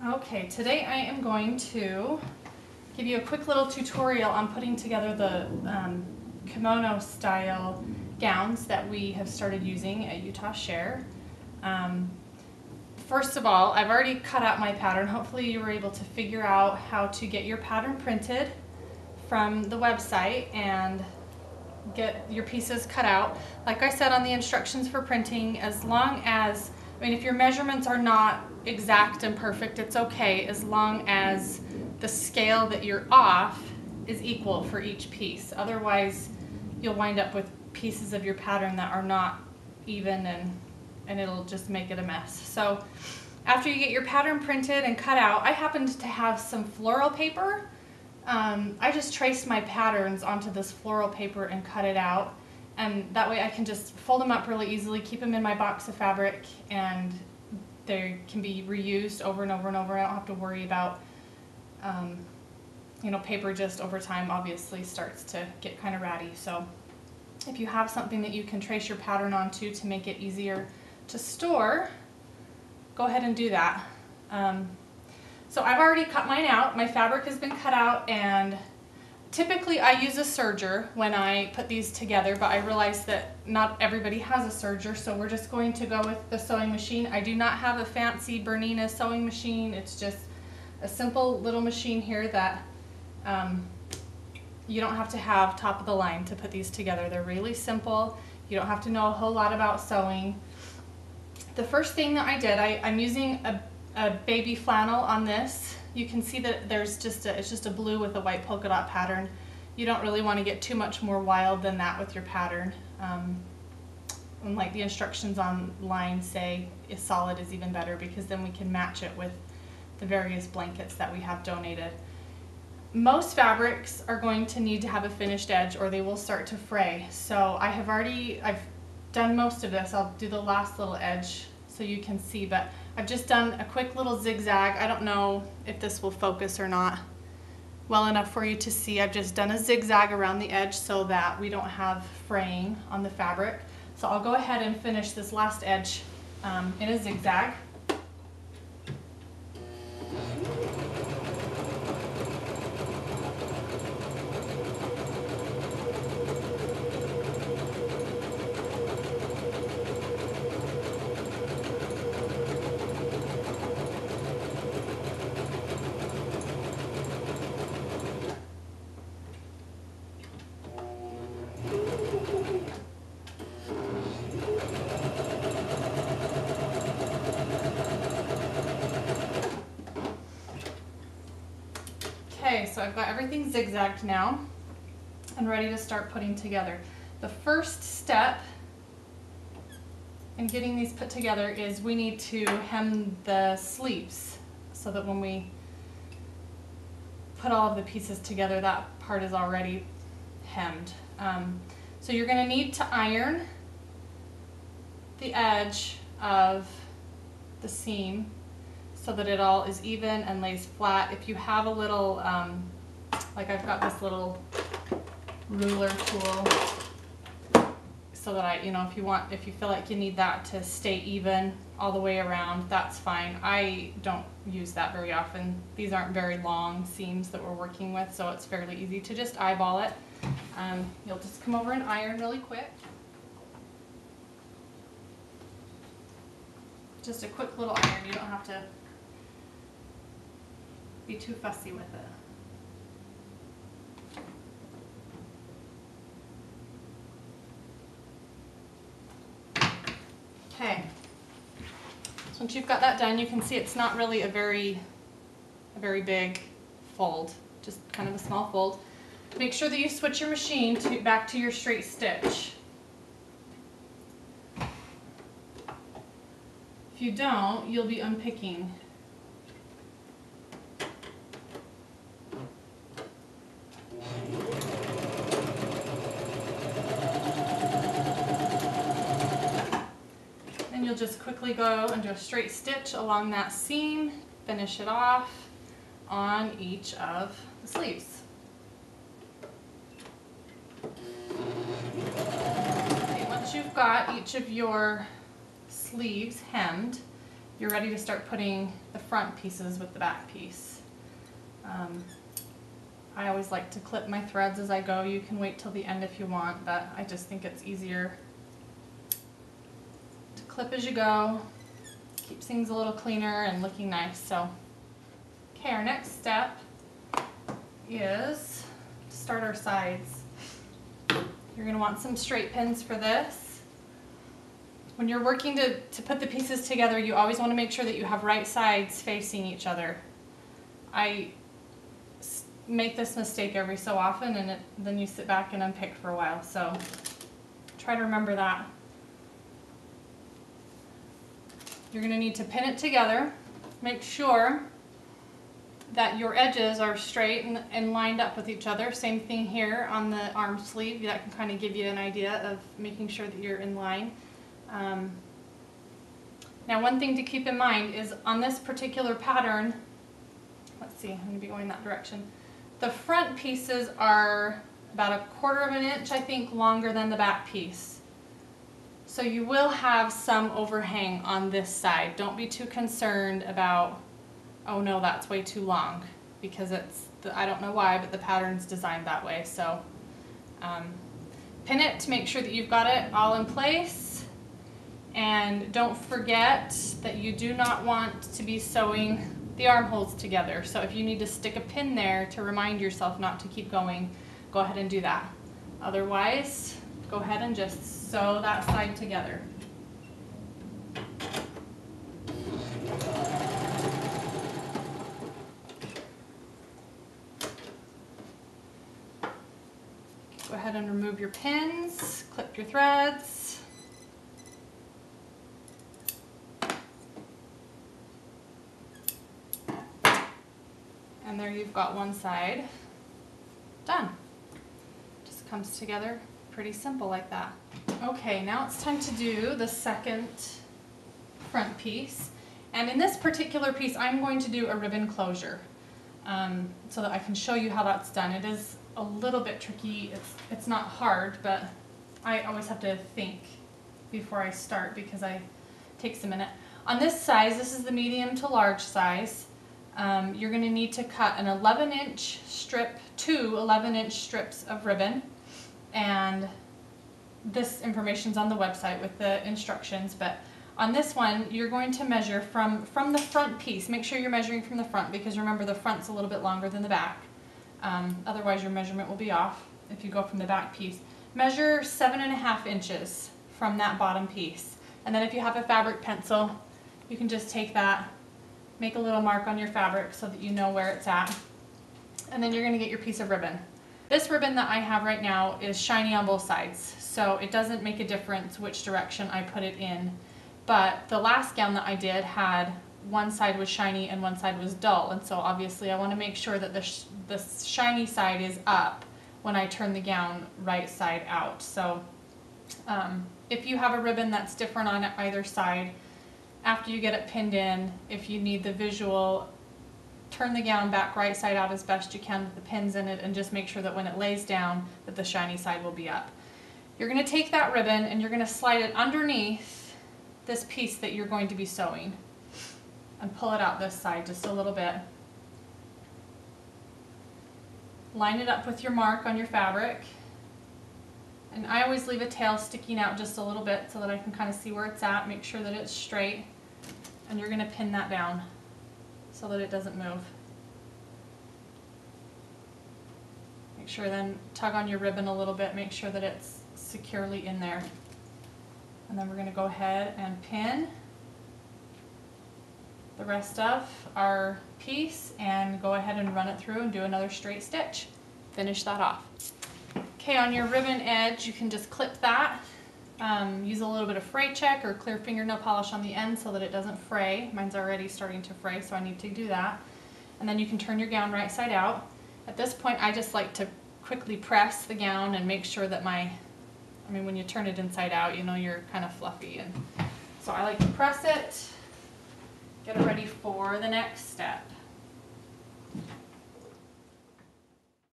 Okay, today I am going to give you a quick little tutorial on putting together the kimono style gowns that we have started using at Utah Share. First of all, I've already cut out my pattern. Hopefully you were able to figure out how to get your pattern printed from the website and get your pieces cut out. Like I said on the instructions for printing, as long as, if your measurements are not exact and perfect, it's okay as long as the scale that you're off is equal for each piece. Otherwise, you'll wind up with pieces of your pattern that are not even and it'll just make it a mess. So after you get your pattern printed and cut out, I happened to have some floral paper. I just traced my patterns onto this floral paper and cut it out, and that way I can just fold them up really easily, keep them in my box of fabric, and they can be reused over and over and over. I don't have to worry about, paper just over time obviously starts to get kind of ratty. So if you have something that you can trace your pattern onto to make it easier to store, go ahead and do that. So I've already cut mine out. My fabric has been cut out, and typically I use a serger when I put these together, but I realized that not everybody has a serger, so we're just going to go with the sewing machine. I do not have a fancy Bernina sewing machine. It's just a simple little machine here that you don't have to have top of the line to put these together. They're really simple. You don't have to know a whole lot about sewing. The first thing that I did, I'm using a baby flannel on this. You can see that there's it's just a blue with a white polka dot pattern. You don't really want to get too much more wild than that with your pattern. And like the instructions online say, is solid is even better, because then we can match it with the various blankets that we have donated. Most fabrics are going to need to have a finished edge or they will start to fray. So I've done most of this. I'll do the last little edge so you can see, but I've just done a quick little zigzag. I don't know if this will focus or not well enough for you to see. I've just done a zigzag around the edge so that we don't have fraying on the fabric. So I'll go ahead and finish this last edge in a zigzag. Okay, so I've got everything zigzagged now and ready to start putting together. The first step in getting these put together is we need to hem the sleeves so that when we put all of the pieces together, that part is already hemmed. So you're going to need to iron the edge of the seam so that it all is even and lays flat. If you have a little, like I've got this little ruler tool, so that if you feel like you need that to stay even all the way around, that's fine. I don't use that very often. These aren't very long seams that we're working with, so it's fairly easy to just eyeball it. You'll just come over and iron really quick. Just a quick little iron. You don't have to be too fussy with it. Okay, so once you've got that done, you can see it's not really a very big fold, just kind of a small fold. Make sure that you switch your machine back to your straight stitch. If you don't, you'll be unpicking. Then you'll just quickly go and do a straight stitch along that seam, finish it off on each of the sleeves. Okay, once you've got each of your sleeves hemmed, you're ready to start putting the front pieces with the back piece. I always like to clip my threads as I go. You can wait till the end if you want, but I just think it's easier to clip as you go. Keeps things a little cleaner and looking nice. So, okay, our next step is to start our sides. You're going to want some straight pins for this. When you're working to put the pieces together, you always want to make sure that you have right sides facing each other. I make this mistake every so often, and then you sit back and unpick for a while, so try to remember that. You're going to need to pin it together. Make sure that your edges are straight and lined up with each other. Same thing here on the arm sleeve. That can kind of give you an idea of making sure that you're in line. Now, one thing to keep in mind is on this particular pattern, let's see, I'm going to be going that direction. The front pieces are about 1/4 of an inch, I think, longer than the back piece. So you will have some overhang on this side. Don't be too concerned about, oh no, that's way too long, because I don't know why, but the pattern's designed that way. So pin it to make sure that you've got it all in place. And don't forget that you do not want to be sewing the armholes together. So if you need to stick a pin there to remind yourself not to keep going, go ahead and do that. Otherwise, go ahead and just sew that side together. Go ahead and remove your pins, clip your threads. And there you've got one side done. Just comes together pretty simple like that. Okay, now it's time to do the second front piece. And in this particular piece, I'm going to do a ribbon closure so that I can show you how that's done. It is a little bit tricky. It's not hard, but I always have to think before I start because it takes a minute. On this size, this is the medium to large size. You're going to need to cut an 11-inch strip, 2 11-inch strips of ribbon, and this information's on the website with the instructions, but on this one you're going to measure from the front piece. Make sure you're measuring from the front, because remember, the front's a little bit longer than the back. Otherwise your measurement will be off if you go from the back piece. Measure 7.5 inches from that bottom piece, and then if you have a fabric pencil, you can just take that, make a little mark on your fabric so that you know where it's at. And then you're going to get your piece of ribbon. This ribbon that I have right now is shiny on both sides, so it doesn't make a difference which direction I put it in. But the last gown that I did had one side was shiny and one side was dull, and so obviously I want to make sure that the shiny side is up when I turn the gown right side out. So if you have a ribbon that's different on either side, after you get it pinned in, if you need the visual, turn the gown back right side out as best you can with the pins in it, and just make sure that when it lays down that the shiny side will be up. You're going to take that ribbon and you're going to slide it underneath this piece that you're going to be sewing and pull it out this side just a little bit. Line it up with your mark on your fabric, and I always leave a tail sticking out just a little bit so that I can kind of see where it's at. Make sure that it's straight, and you're going to pin that down so that it doesn't move. Make sure then tug on your ribbon a little bit, make sure that it's securely in there. And then we're going to go ahead and pin the rest of our piece and go ahead and run it through and do another straight stitch. Finish that off. Okay, on your ribbon edge you can just clip that. Use a little bit of fray check or clear fingernail polish on the end so that it doesn't fray. Mine's already starting to fray, so I need to do that. And then you can turn your gown right side out. At this point I just like to quickly press the gown and make sure that when you turn it inside out, you know, you're kind of fluffy, and so I like to press it, get it ready for the next step.